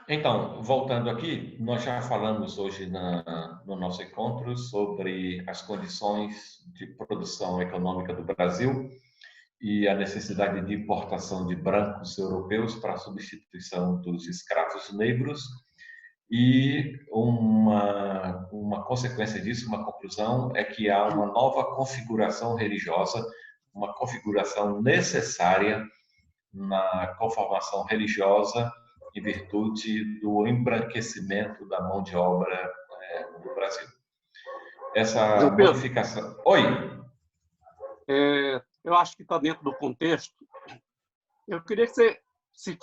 Então, voltando aqui, nós já falamos hoje no nosso encontro sobre as condições de produção econômica do Brasil e a necessidade de importação de brancos europeus para a substituição dos escravos negros e uma consequência disso, uma conclusão, é que há uma nova configuração religiosa, uma configuração necessária na conformação religiosa em virtude do embranquecimento da mão de obra no Brasil. Essa João Pedro, modificação. Oi! eu acho que está dentro do contexto. Eu queria que você, se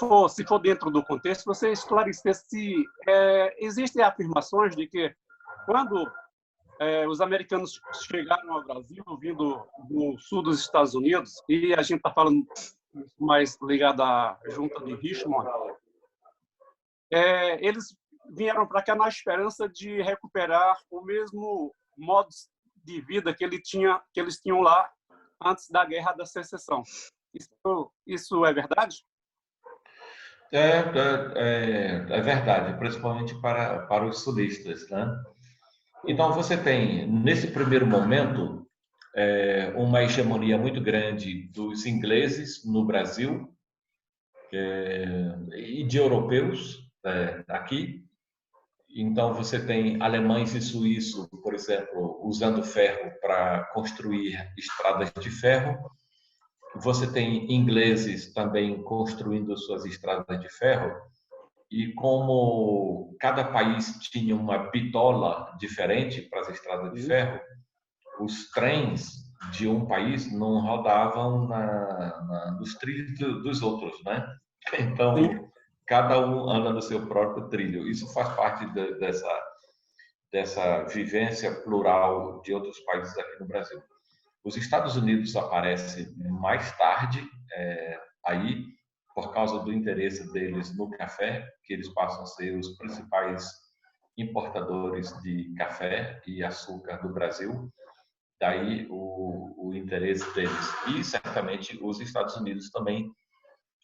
for dentro do contexto, você esclarecesse se existem afirmações de que quando os americanos chegaram ao Brasil, vindo do sul dos Estados Unidos, e a gente está falando mais ligado à junta de Richmond, eles vieram para cá na esperança de recuperar o mesmo modo de vida que eles tinham lá antes da Guerra da Secessão. Isso é verdade? É verdade, principalmente para os sulistas, né? Então, você tem, nesse primeiro momento, uma hegemonia muito grande dos ingleses no Brasil e de europeus aqui. Então, você tem alemães e suíços, por exemplo, usando ferro para construir estradas de ferro. Você tem ingleses também construindo suas estradas de ferro. E como cada país tinha uma bitola diferente para as estradas de ferro, os trens de um país não rodavam nos trilhos dos outros, né? Sim. Então, cada um anda no seu próprio trilho. Isso faz parte dessa vivência plural de outros países aqui no Brasil. Os Estados Unidos aparecem mais tarde aí, por causa do interesse deles no café, que eles passam a ser os principais importadores de café e açúcar do Brasil. Daí o interesse deles. E certamente os Estados Unidos também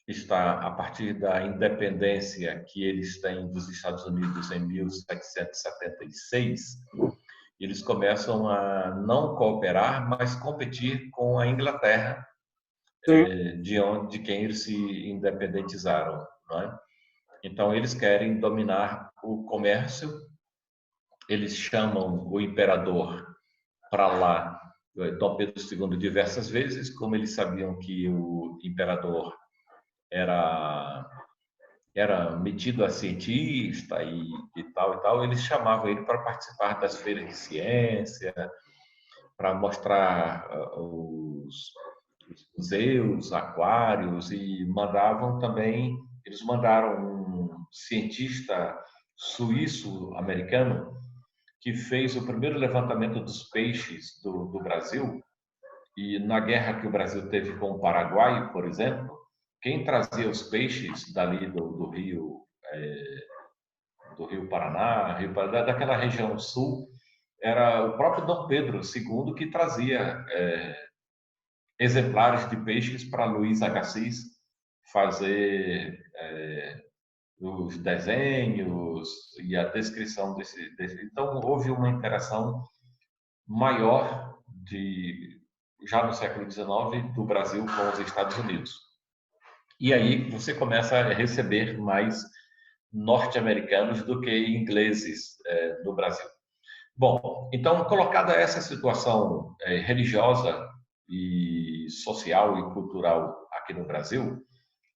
está, a partir da independência que eles têm dos Estados Unidos em 1776, eles começam a não cooperar, mas competir com a Inglaterra, Sim. de quem eles se independizaram, não é? Então eles querem dominar o comércio, eles chamam o imperador para lá, Dom Pedro II, diversas vezes, como eles sabiam que o imperador era metido a cientista e tal, eles chamavam ele para participar das feiras de ciência, para mostrar os museus, aquários, e mandavam também, eles mandaram um cientista suíço-americano que fez o primeiro levantamento dos peixes do Brasil, e na guerra que o Brasil teve com o Paraguai, por exemplo, quem trazia os peixes dali do Rio Paraná, daquela região sul, era o próprio Dom Pedro II que trazia exemplares de peixes para Luiz Agassiz fazer os desenhos e a descrição desse. Então, houve uma interação maior já no século XIX do Brasil com os Estados Unidos. E aí você começa a receber mais norte-americanos do que ingleses no Brasil. Bom, então, colocada essa situação religiosa e social e cultural aqui no Brasil,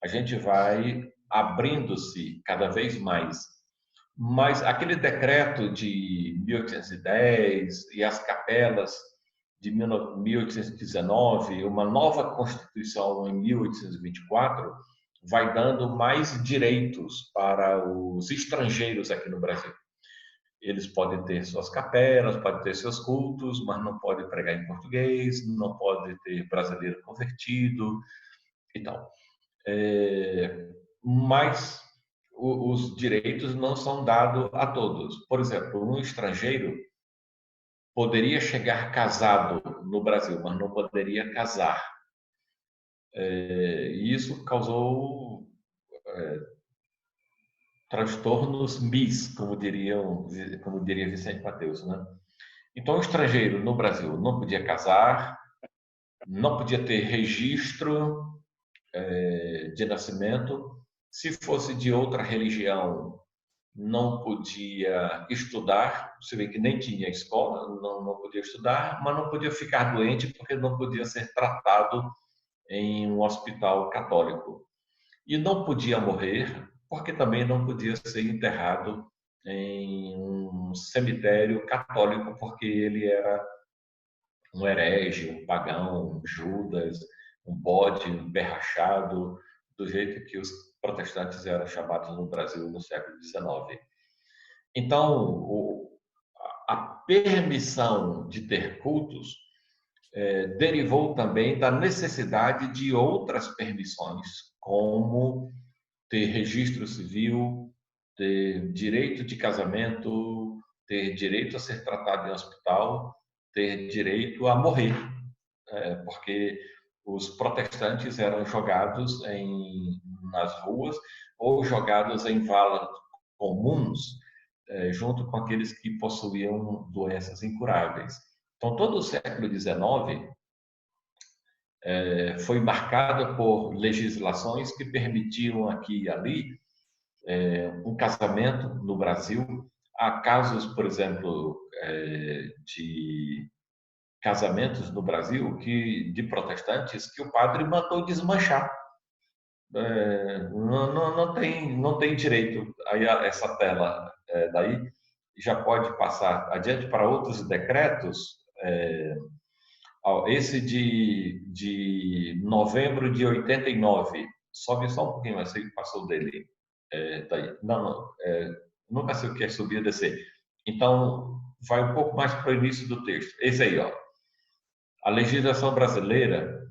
a gente vai abrindo-se cada vez mais. Mas aquele decreto de 1810 e as capelas de 1819, uma nova Constituição em 1824, vai dando mais direitos para os estrangeiros aqui no Brasil. Eles podem ter suas capelas, podem ter seus cultos, mas não podem pregar em português, não pode ter brasileiro convertido e tal. Mas os direitos não são dados a todos. Por exemplo, um estrangeiro poderia chegar casado no Brasil, mas não poderia casar. E isso causou transtornos MIS, como diria Vicente Mateus, né? Então, o estrangeiro no Brasil não podia casar, não podia ter registro de nascimento. Se fosse de outra religião, não podia estudar. Você vê que nem tinha escola, não podia estudar, mas não podia ficar doente porque não podia ser tratado em um hospital católico. E não podia morrer porque também não podia ser enterrado em um cemitério católico, porque ele era um herege, um pagão, um Judas, um bode, um berrachado, do jeito que os protestantes eram chamados no Brasil no século XIX. Então, a permissão de ter cultos derivou também da necessidade de outras permissões, como ter registro civil, ter direito de casamento, ter direito a ser tratado em hospital, ter direito a morrer, porque os protestantes eram jogados nas ruas ou jogados em valas comuns, junto com aqueles que possuíam doenças incuráveis. Então, todo o século XIX foi marcado por legislações que permitiam aqui e ali um casamento no Brasil. Há casos, por exemplo, de casamentos no Brasil de protestantes que o padre mandou desmanchar. Não tem direito. Aí essa tela daí já pode passar adiante para outros decretos. Esse de novembro de 89, sobe só um pouquinho, mas sei que passou dele. Daí. Nunca sei o que é subir e descer. Então, vai um pouco mais para o início do texto. Esse aí, ó. A legislação brasileira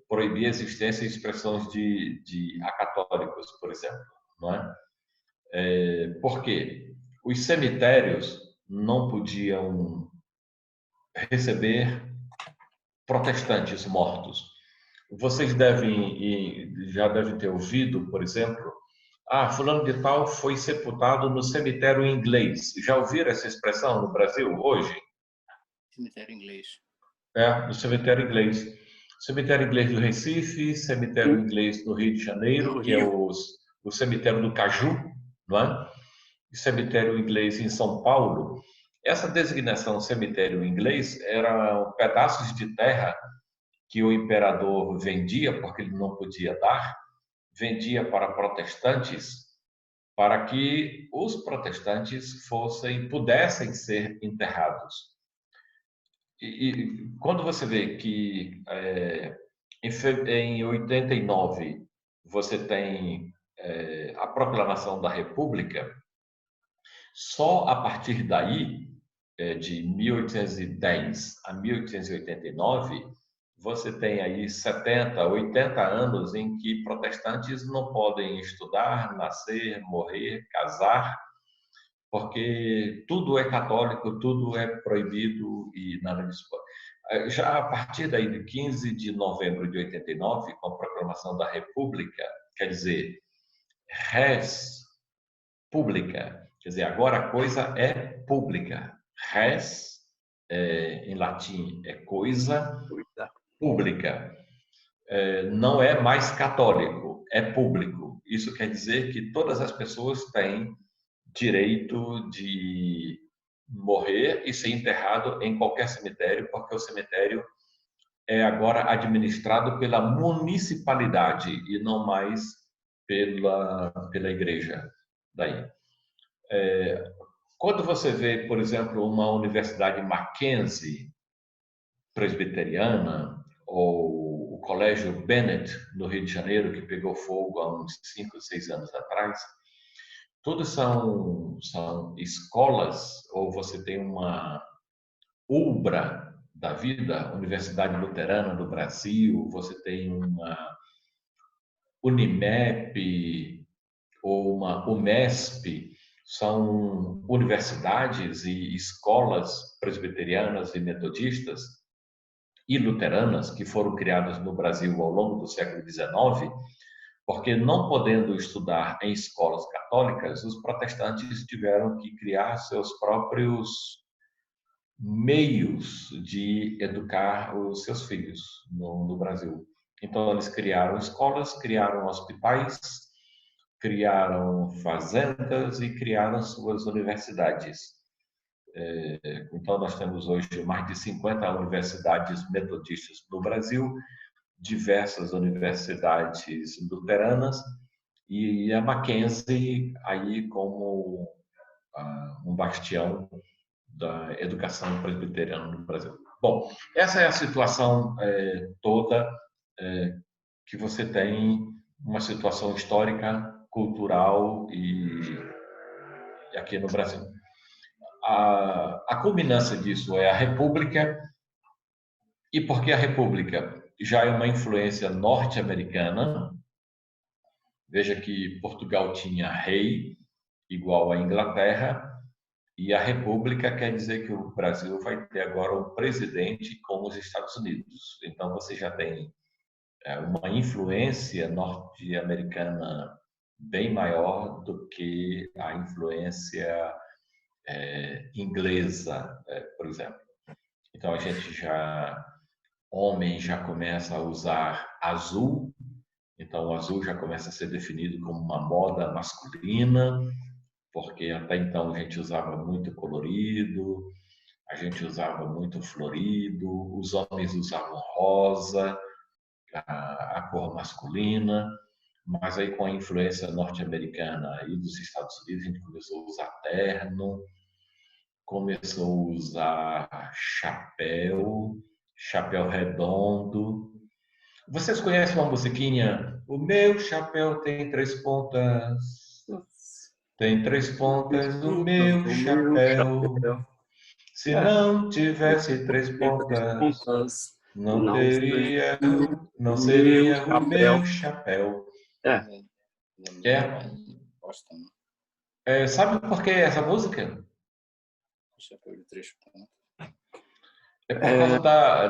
proibia a existência e expressões de acatólicos, por exemplo, não é? Por quê? Os cemitérios não podiam receber protestantes mortos. Vocês já devem ter ouvido, por exemplo, fulano de tal foi sepultado no cemitério inglês. Já ouviram essa expressão no Brasil hoje? Cemitério inglês. No cemitério inglês. Cemitério inglês do Recife, cemitério inglês do Rio de Janeiro, que é o cemitério do Caju, não é? E cemitério inglês em São Paulo. Essa designação cemitério inglês eram pedaços de terra que o imperador vendia, porque ele não podia dar, vendia para protestantes, para que os protestantes pudessem ser enterrados. E quando você vê que em 89 você tem a proclamação da República, só a partir daí, de 1810 a 1889, você tem aí 70, 80 anos em que protestantes não podem estudar, nascer, morrer, casar, porque tudo é católico, tudo é proibido e nada disso pode. Já a partir daí de 15 de novembro de 89, com a proclamação da República, quer dizer, res pública, quer dizer, agora a coisa é pública. Res, em latim, é coisa pública. Não é mais católico, é público. Isso quer dizer que todas as pessoas têm direito de morrer e ser enterrado em qualquer cemitério, porque o cemitério é agora administrado pela municipalidade e não mais pela igreja. Daí. Quando você vê, por exemplo, uma universidade Mackenzie presbiteriana ou o Colégio Bennett no Rio de Janeiro, que pegou fogo há uns 5, 6 anos atrás, todos são escolas, ou você tem uma UBRA da vida, Universidade Luterana do Brasil, você tem uma Unimep ou uma UMESP, são universidades e escolas presbiterianas e metodistas e luteranas que foram criadas no Brasil ao longo do século XIX, porque não podendo estudar em escolas católicas, os protestantes tiveram que criar seus próprios meios de educar os seus filhos no Brasil. Então, eles criaram escolas, criaram hospitais, criaram fazendas e criaram suas universidades. Então, nós temos hoje mais de 50 universidades metodistas no Brasil, diversas universidades luteranas e a Mackenzie aí como um bastião da educação presbiteriana no Brasil. Bom, essa é a situação toda que você tem, uma situação histórica, cultural e aqui no Brasil. A culminância disso é a República. E por que a República? Já é uma influência norte-americana. Veja que Portugal tinha rei, igual à Inglaterra, e a República quer dizer que o Brasil vai ter agora um presidente como os Estados Unidos. Então, você já tem uma influência norte-americana bem maior do que a influência inglesa, por exemplo. Então, a gente homem já começa a usar azul, então o azul já começa a ser definido como uma moda masculina, porque até então a gente usava muito colorido, a gente usava muito florido, os homens usavam rosa, a cor masculina, mas aí com a influência norte-americana e dos Estados Unidos, a gente começou a usar terno, começou a usar chapéu redondo. Vocês conhecem uma musiquinha? O meu chapéu tem 3 pontas. Tem 3 pontas o meu chapéu. Se não tivesse 3 pontas, não seria o meu chapéu. Sabe por que essa música? Chapéu de 3 pontas. É por causa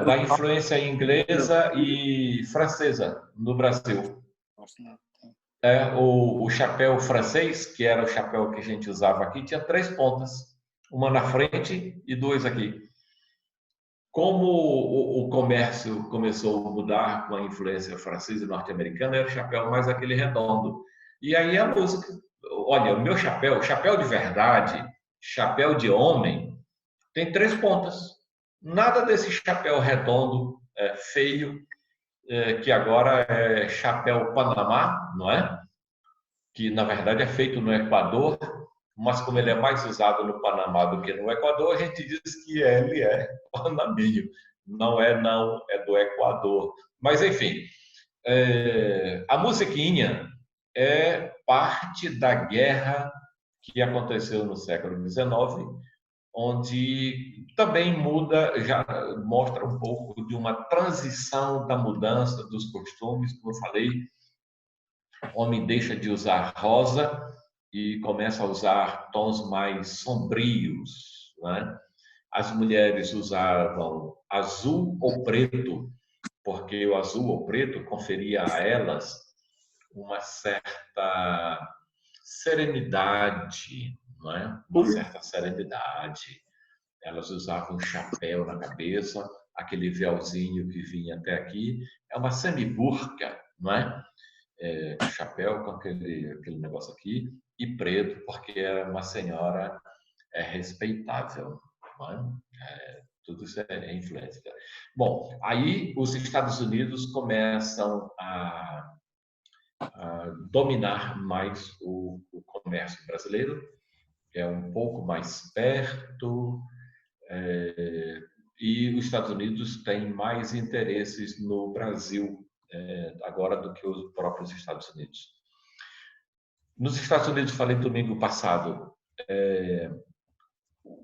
da influência inglesa e francesa no Brasil. O chapéu francês, que era o chapéu que a gente usava aqui, tinha 3 pontas. Uma na frente e 2 aqui. Como o comércio começou a mudar com a influência francesa e norte-americana, era o chapéu mais aquele redondo. E aí a música, olha, o meu chapéu de verdade, chapéu de homem, tem 3 pontas. Nada desse chapéu redondo, feio, que agora é chapéu Panamá, não é? Que na verdade é feito no Equador, mas como ele é mais usado no Panamá do que no Equador, a gente diz que ele é panaminho. Não, é do Equador. Mas enfim, a musiquinha é parte da guerra que aconteceu no século XIX, onde também já mostra um pouco de uma transição da mudança dos costumes, como eu falei, o homem deixa de usar rosa e começa a usar tons mais sombrios, né? As mulheres usavam azul ou preto, porque o azul ou preto conferia a elas uma certa serenidade, não é? Uma certa serenidade. Elas usavam um chapéu na cabeça, aquele véuzinho que vinha até aqui, é uma semiburca, não é? Chapéu com aquele negócio aqui e preto, porque era uma senhora respeitável, não é? Tudo isso é influência. Bom, aí os Estados Unidos começam a dominar mais o comércio brasileiro, é um pouco mais perto, e os Estados Unidos têm mais interesses no Brasil agora do que os próprios Estados Unidos. Nos Estados Unidos, falei domingo passado,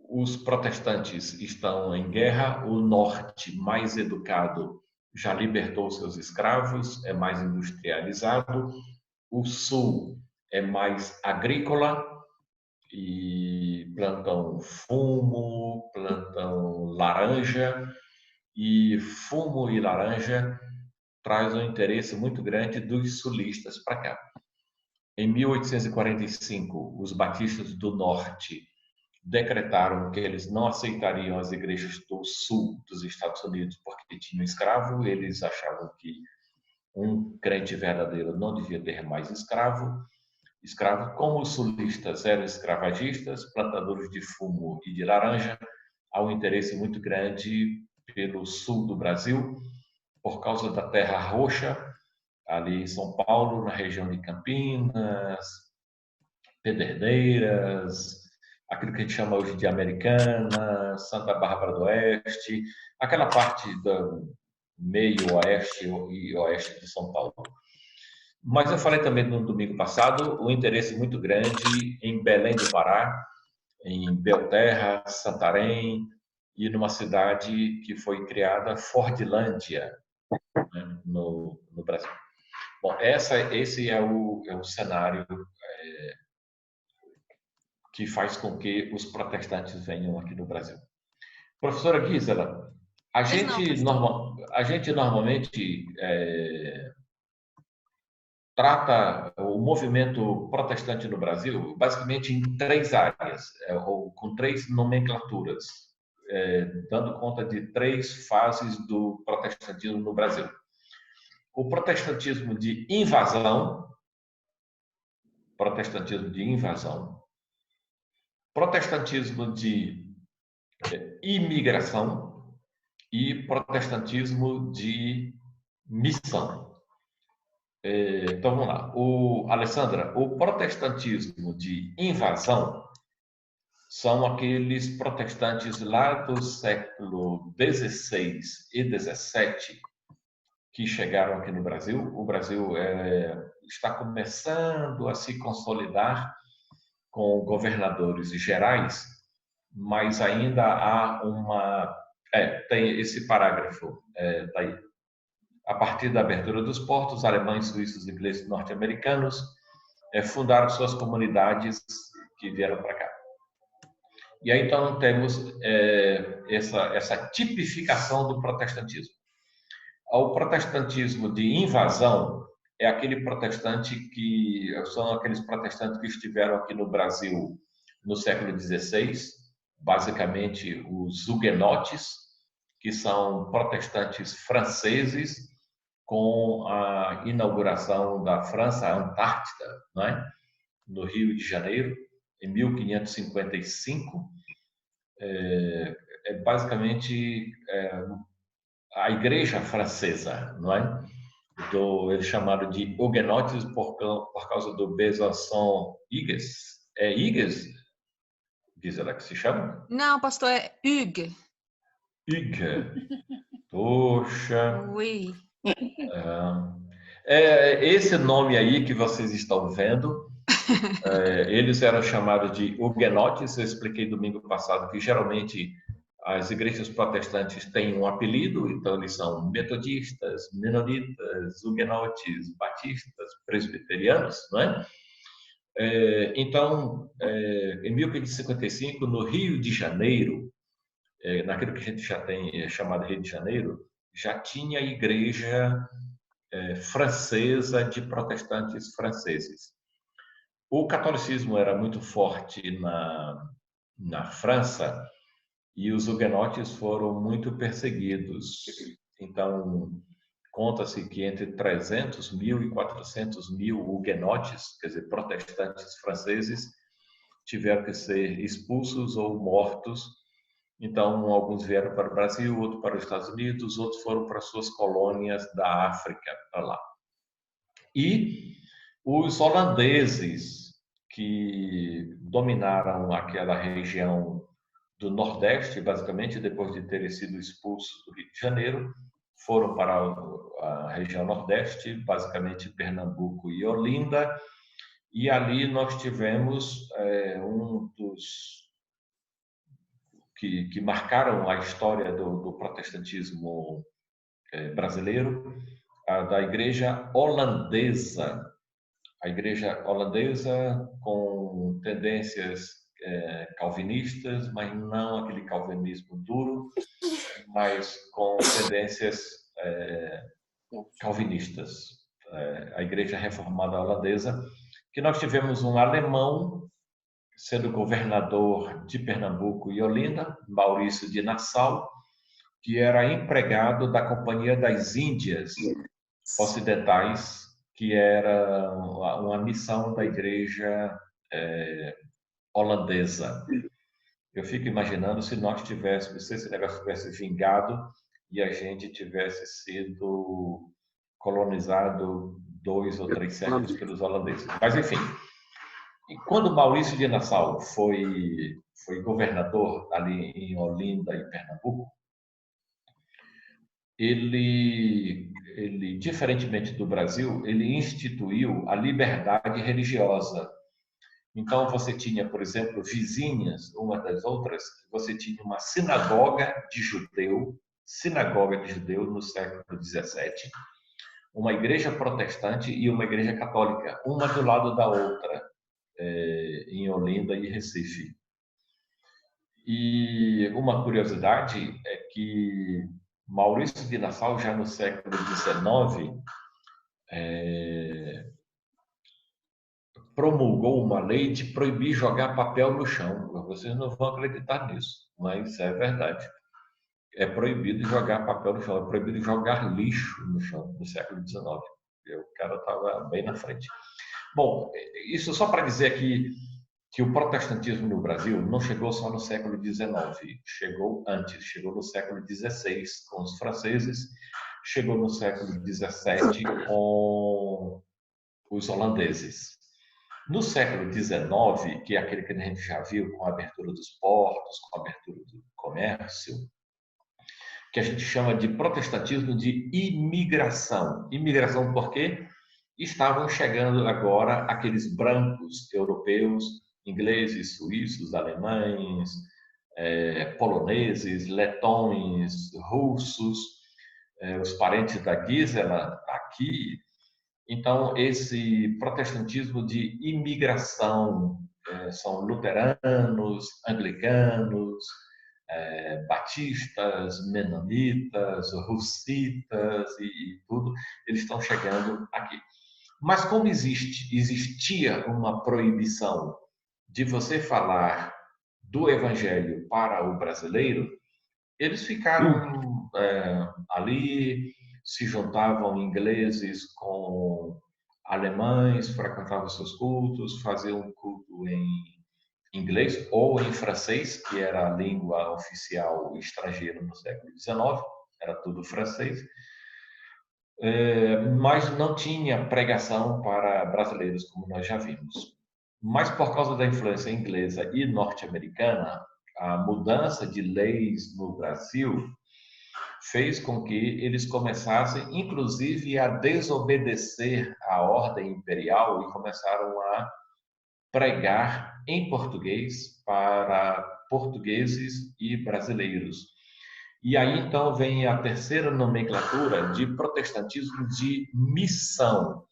os protestantes estão em guerra, o norte, mais educado, já libertou seus escravos, é mais industrializado, o sul é mais agrícola e plantam fumo, plantam laranja, e fumo e laranja traz um interesse muito grande dos sulistas para cá. Em 1845, os batistas do norte decretaram que eles não aceitariam as igrejas do sul dos Estados Unidos porque tinham escravo. Eles achavam que um crente verdadeiro não devia ter mais escravo. Como os sulistas eram escravagistas, plantadores de fumo e de laranja, há um interesse muito grande pelo sul do Brasil, por causa da terra roxa, ali em São Paulo, na região de Campinas, Pederneiras, aquilo que a gente chama hoje de Americana, Santa Bárbara do Oeste, aquela parte do meio oeste e oeste de São Paulo. Mas eu falei também no domingo passado o interesse muito grande em Belém do Pará, em Belterra, Santarém e numa cidade que foi criada, Fordlândia, né, no Brasil. Bom, esse é o cenário que faz com que os protestantes venham aqui no Brasil. Professora Gisela, a gente normalmente trata o movimento protestante no Brasil basicamente em 3 áreas, ou com 3 nomenclaturas, dando conta de 3 fases do protestantismo no Brasil. O protestantismo de invasão, protestantismo de imigração e protestantismo de missão. Então, vamos lá. Alessandra, o protestantismo de invasão são aqueles protestantes lá do século XVI e XVII que chegaram aqui no Brasil. O Brasil está começando a se consolidar com governadores gerais, mas ainda há tem esse parágrafo, tá aí. A partir da abertura dos portos, alemães, suíços, ingleses e norte-americanos fundaram suas comunidades que vieram para cá. E aí, então, temos essa tipificação do protestantismo. O protestantismo de invasão é aquele protestante são aqueles protestantes que estiveram aqui no Brasil no século XVI, basicamente os huguenotes, que são protestantes franceses, com a inauguração da França Antártida, não é? No Rio de Janeiro, em 1555. Basicamente a igreja francesa, não é? Eles chamaram de huguenotes por causa do Besançon Hugues. É Hugues, Gisela, que se chama? Não, pastor, é Hugues. Hugues. Poxa. Oui. Esse nome aí que vocês estão vendo, eles eram chamados de huguenotes. Eu expliquei domingo passado que geralmente as igrejas protestantes têm um apelido, então eles são metodistas, menonitas, huguenotes, batistas, presbiterianos, não é? Então, em 1555, no Rio de Janeiro, naquilo que a gente já tem chamado Rio de Janeiro, já tinha igreja francesa de protestantes franceses. O catolicismo era muito forte na França e os huguenotes foram muito perseguidos. Então, conta-se que entre 300 mil e 400 mil huguenotes, quer dizer, protestantes franceses, tiveram que ser expulsos ou mortos. Então, alguns vieram para o Brasil, outros para os Estados Unidos, outros foram para suas colônias da África, para lá. E os holandeses, que dominaram aquela região do Nordeste, basicamente, depois de terem sido expulsos do Rio de Janeiro, foram para a região Nordeste, basicamente Pernambuco e Olinda, e ali nós tivemos um dos que marcaram a história do protestantismo brasileiro, da Igreja Holandesa. A Igreja Holandesa com tendências calvinistas, mas não aquele calvinismo duro, mas com tendências calvinistas, a Igreja Reformada Holandesa, que nós tivemos um alemão sendo governador de Pernambuco e Olinda, Maurício de Nassau, que era empregado da Companhia das Índias Ocidentais, que era uma missão da Igreja holandesa. Eu fico imaginando se nós tivéssemos, se esse negócio tivesse vingado e a gente tivesse sido colonizado 2 ou 3 séculos pelos holandeses. Mas, enfim, e quando Maurício de Nassau foi governador ali em Olinda, em Pernambuco, ele, diferentemente do Brasil, ele instituiu a liberdade religiosa. Então, você tinha, por exemplo, vizinhas, uma das outras, você tinha uma sinagoga de judeu no século XVII, uma igreja protestante e uma igreja católica, uma do lado da outra, em Olinda e Recife. E uma curiosidade é que Maurício de Nassau, já no século XIX, promulgou uma lei de proibir jogar papel no chão. Vocês não vão acreditar nisso, mas é verdade. É proibido jogar papel no chão, é proibido jogar lixo no chão no século XIX. O cara estava bem na frente. Bom, isso só para dizer que o protestantismo no Brasil não chegou só no século XIX, chegou antes, chegou no século XVI com os franceses, chegou no século XVII com os holandeses. No século XIX, que é aquele que a gente já viu com a abertura dos portos, com a abertura do comércio, que a gente chama de protestantismo de imigração. Imigração porque estavam chegando agora aqueles brancos europeus, ingleses, suíços, alemães, poloneses, letões, russos, os parentes da Gisela aqui. Então, esse protestantismo de imigração, são luteranos, anglicanos, batistas, menonitas, russitas e tudo, eles estão chegando aqui. Mas como existia uma proibição de você falar do evangelho para o brasileiro, eles ficaram ali, se juntavam ingleses com alemães, frequentavam seus cultos, faziam um culto em inglês ou em francês, que era a língua oficial estrangeira no século XIX, era tudo francês, mas não tinha pregação para brasileiros, como nós já vimos. Mas por causa da influência inglesa e norte-americana, a mudança de leis no Brasil fez com que eles começassem, inclusive, a desobedecer à ordem imperial e começaram a pregar em português para portugueses e brasileiros. E aí, então, vem a terceira nomenclatura de protestantismo de missão,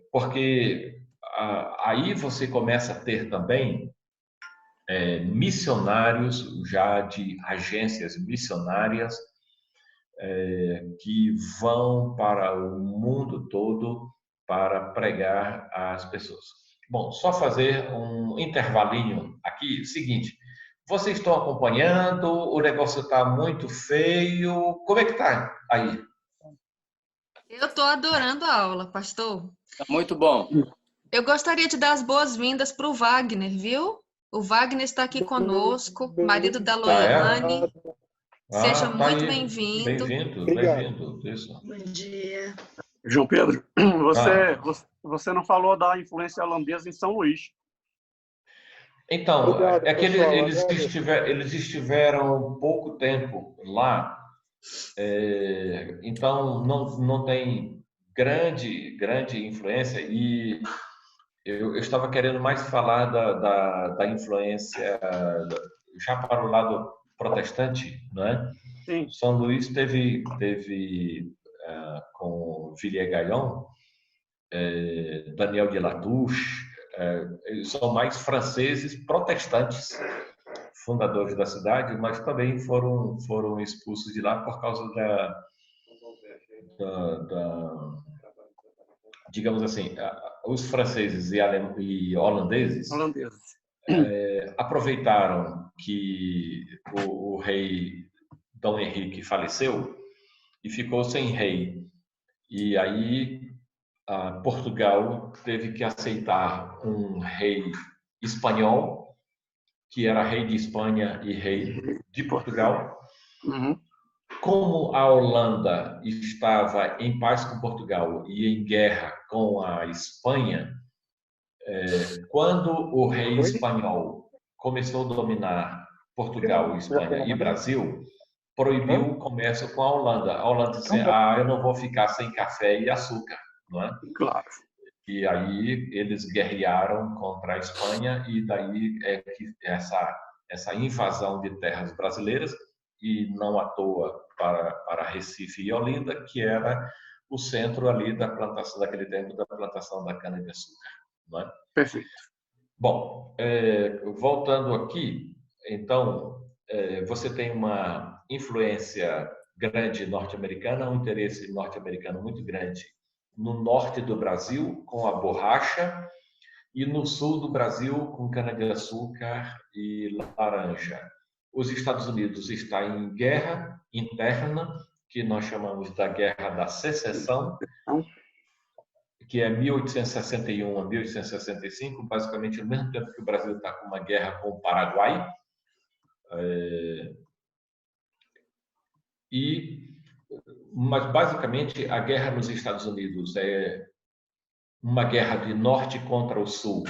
porque aí você começa a ter também missionários, já de agências missionárias, que vão para o mundo todo para pregar às pessoas. Bom, só fazer um intervalinho aqui. Seguinte, vocês estão acompanhando, o negócio está muito feio. Como é que está aí? Eu estou adorando a aula, pastor. Tá muito bom. Eu gostaria de dar as boas-vindas para o Wagner, viu? O Wagner está aqui conosco, marido da Loiane. Seja muito bem-vindo. Bem-vindo. Isso. Bom dia. João Pedro, você não falou da influência holandesa em São Luís. Então, Obrigado, é que pessoal, eles estiveram pouco tempo lá, então não tem grande influência, e eu estava querendo mais falar da influência já para o lado protestante, não é? Sim. São Luís teve com Villiers-Gaillon, Daniel de Latouche, eles são mais franceses protestantes, fundadores da cidade, mas também foram expulsos de lá por causa digamos assim, os franceses e holandeses aproveitaram que o rei Dom Henrique faleceu e ficou sem rei. E aí Portugal teve que aceitar um rei espanhol, que era rei de Espanha e rei de Portugal. Uhum. Como a Holanda estava em paz com Portugal e em guerra com a Espanha, quando o rei espanhol começou a dominar Portugal, Espanha e Brasil, proibiu o comércio com a Holanda. A Holanda disse: eu não vou ficar sem café e açúcar, não é? Claro. E aí eles guerrearam contra a Espanha e daí é que essa invasão de terras brasileiras, e não à toa para Recife e Olinda, que era o centro ali da plantação daquele tempo, da plantação da cana-de-açúcar, não é? Perfeito. Bom, voltando aqui, então, você tem uma influência grande norte-americana, um interesse norte-americano muito grande no norte do Brasil, com a borracha, e no sul do Brasil, com cana-de-açúcar e laranja. Os Estados Unidos está em guerra interna, que nós chamamos da Guerra da Secessão, que é 1861 a 1865, basicamente ao mesmo tempo que o Brasil está com uma guerra com o Paraguai. Mas, basicamente, a guerra nos Estados Unidos é uma guerra de norte contra o sul,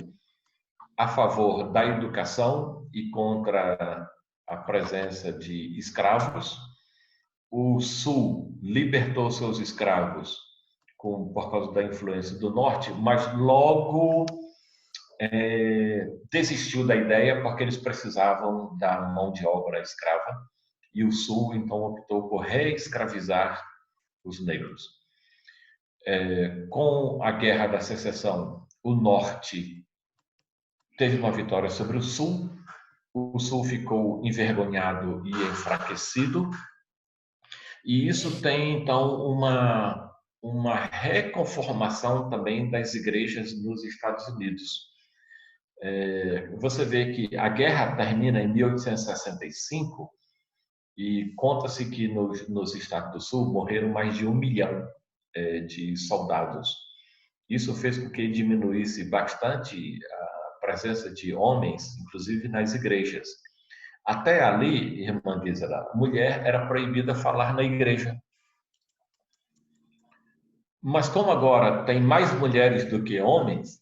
a favor da educação e contra a presença de escravos. O sul libertou seus escravos por causa da influência do norte, mas logo desistiu da ideia porque eles precisavam da mão de obra escrava, e o sul então optou por reescravizar os negros. Com a Guerra da Secessão, o norte teve uma vitória sobre o sul ficou envergonhado e enfraquecido, e isso tem então uma reconformação também das igrejas nos Estados Unidos. Você vê que a guerra termina em 1865 e conta-se que nos Estados do Sul morreram mais de 1 milhão de soldados. Isso fez com que diminuísse bastante a presença de homens, inclusive nas igrejas. Até ali, irmã Gisela, mulher era proibida falar na igreja. Mas como agora tem mais mulheres do que homens,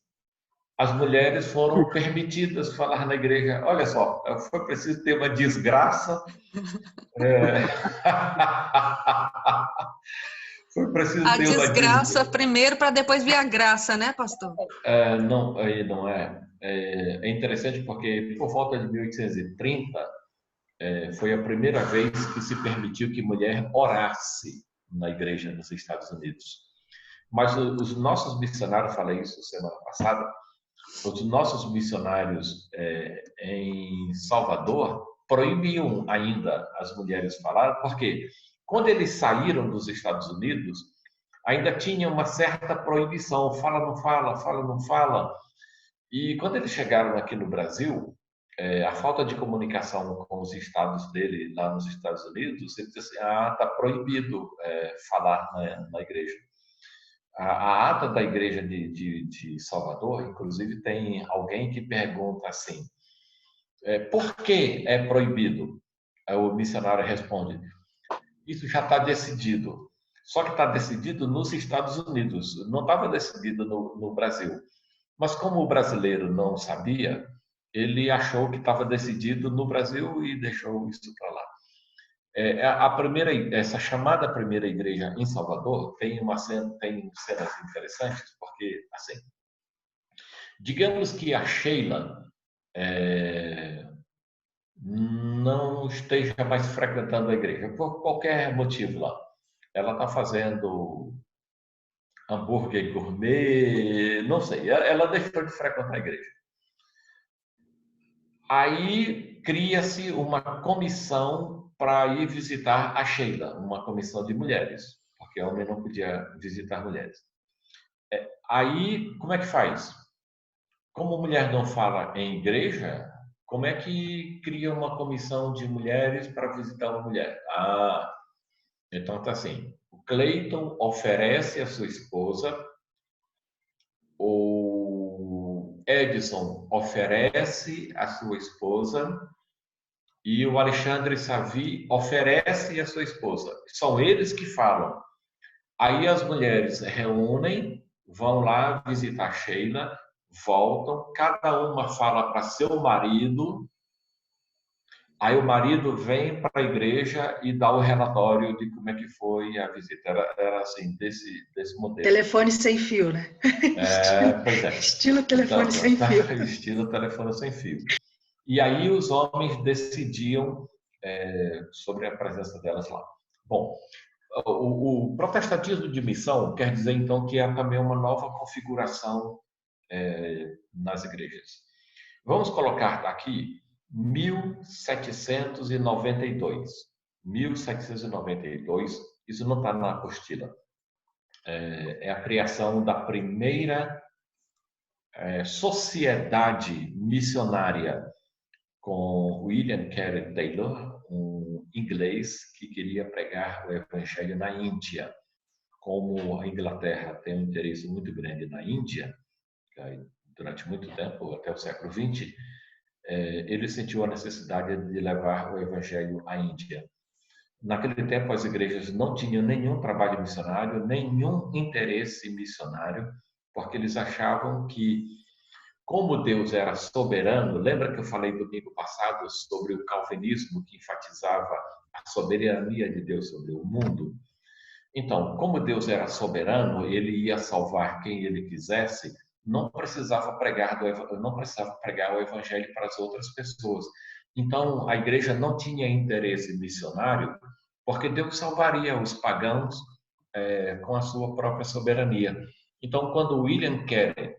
as mulheres foram permitidas falar na igreja. Olha só, foi preciso ter uma desgraça. Foi preciso a ter desgraça primeiro para depois vir a graça, né, pastor? Não, aí não é. É interessante porque por volta de 1830 foi a primeira vez que se permitiu que mulher orasse na igreja nos Estados Unidos. Mas os nossos missionários, falei isso semana passada, os nossos missionários em Salvador proibiam ainda as mulheres falar, porque quando eles saíram dos Estados Unidos, ainda tinha uma certa proibição, fala, não fala, fala, não fala. E quando eles chegaram aqui no Brasil, a falta de comunicação com os estados dele lá nos Estados Unidos, ele disse assim, está proibido falar na igreja. A ata da igreja de Salvador, inclusive, tem alguém que pergunta assim, por que é proibido? O missionário responde, isso já está decidido. Só que está decidido nos Estados Unidos, não estava decidido no Brasil. Mas como o brasileiro não sabia, ele achou que estava decidido no Brasil e deixou isso para lá. Essa chamada primeira igreja em Salvador tem cenas interessantes, porque, assim, digamos que a Sheila não esteja mais frequentando a igreja, por qualquer motivo lá. Ela está fazendo hambúrguer gourmet, não sei, ela deixou de frequentar a igreja. Aí cria-se uma comissão para ir visitar a Sheila, uma comissão de mulheres, porque homem não podia visitar mulheres. Aí, como é que faz? Como mulher não fala em igreja, como é que cria uma comissão de mulheres para visitar uma mulher? Então tá assim, o Cleiton oferece a sua esposa, o Edson oferece a sua esposa e o Alexandre Savi oferece a sua esposa. São eles que falam. Aí as mulheres reúnem, vão lá visitar Sheila, voltam, cada uma fala para seu marido, aí o marido vem para a igreja e dá o relatório de como é que foi a visita. Era assim, desse modelo. Telefone sem fio, né? Pois é. Estilo telefone Então, sem fio. Estilo telefone sem fio. E aí os homens decidiam sobre a presença delas lá. Bom, o protestantismo de missão quer dizer, então, que há também uma nova configuração nas igrejas. Vamos colocar aqui 1792. 1792, isso não está na apostila. É a criação da primeira sociedade missionária com William Carey Taylor, um inglês que queria pregar o evangelho na Índia. Como a Inglaterra tem um interesse muito grande na Índia, durante muito tempo, até o século XX, ele sentiu a necessidade de levar o evangelho à Índia. Naquele tempo, as igrejas não tinham nenhum trabalho missionário, nenhum interesse missionário, porque eles achavam que, como Deus era soberano, lembra que eu falei domingo passado sobre o calvinismo que enfatizava a soberania de Deus sobre o mundo? Então, como Deus era soberano, ele ia salvar quem ele quisesse, não precisava pregar o evangelho para as outras pessoas. Então, a igreja não tinha interesse missionário, porque Deus salvaria os pagãos com a sua própria soberania. Então, quando William Carey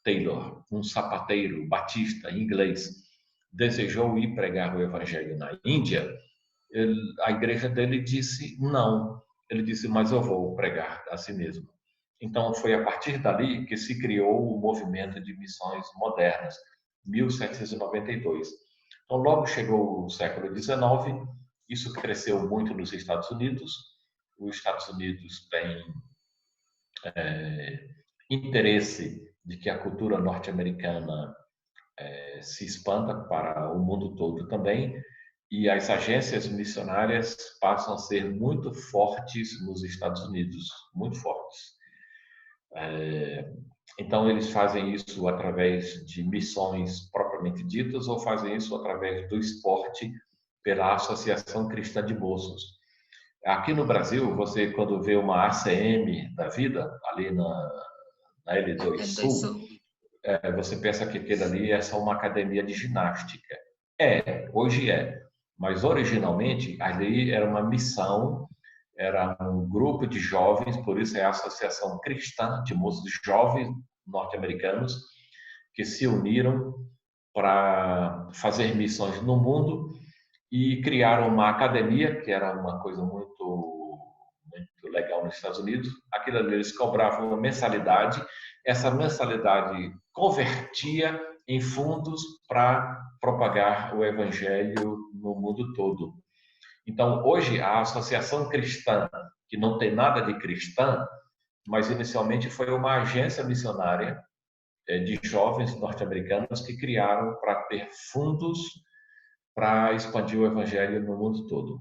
Taylor, um sapateiro batista inglês, desejou ir pregar o evangelho na Índia, a igreja dele disse não. Ele disse, mas eu vou pregar a si mesmo. Então, foi a partir dali que se criou o movimento de missões modernas, 1792. Então, logo chegou o século XIX, isso cresceu muito nos Estados Unidos. Os Estados Unidos têm interesse de que a cultura norte-americana se expanda para o mundo todo também, e as agências missionárias passam a ser muito fortes nos Estados Unidos, muito fortes. Então, eles fazem isso através de missões propriamente ditas ou fazem isso através do esporte pela Associação Cristã de Moços. Aqui no Brasil, você quando vê uma ACM da vida, ali na L2 Sul, você pensa que aquilo ali é só uma academia de ginástica. Hoje é. Mas originalmente ali era uma missão, era um grupo de jovens, por isso é a Associação Cristã de Moços Jovens Norte-Americanos, que se uniram para fazer missões no mundo e criaram uma academia, que era uma coisa muito legal nos Estados Unidos. Aquilo ali eles cobravam uma mensalidade, essa mensalidade convertia em fundos para propagar o evangelho no mundo todo. Então, hoje, a Associação Cristã, que não tem nada de cristã, mas inicialmente foi uma agência missionária de jovens norte-americanos que criaram para ter fundos para expandir o evangelho no mundo todo.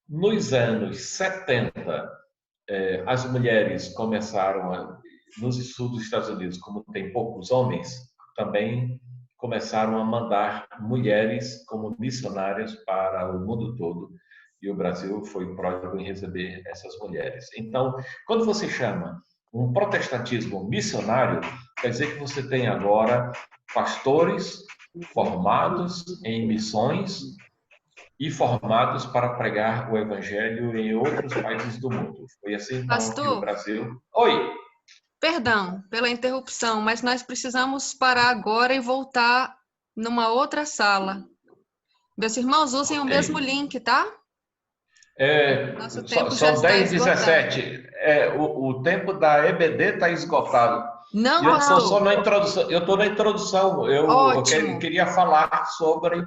Nos anos 70, as mulheres começaram, nos sul dos Estados Unidos, como tem poucos homens, também começaram a mandar mulheres como missionárias para o mundo todo. E o Brasil foi pródigo em receber essas mulheres. Então, quando você chama um protestantismo missionário, quer dizer que você tem agora pastores formados em missões e formados para pregar o evangelho em outros países do mundo. Foi assim então, que o Brasil... Oi! Perdão pela interrupção, mas nós precisamos parar agora e voltar numa outra sala. Meus irmãos, usem o mesmo link, tá? Nosso tempo já São está 10h17. O tempo da EBD está esgotado. Não, Eu estou pastor. só na introdução. Eu estou na introdução. Eu Ótimo. queria falar sobre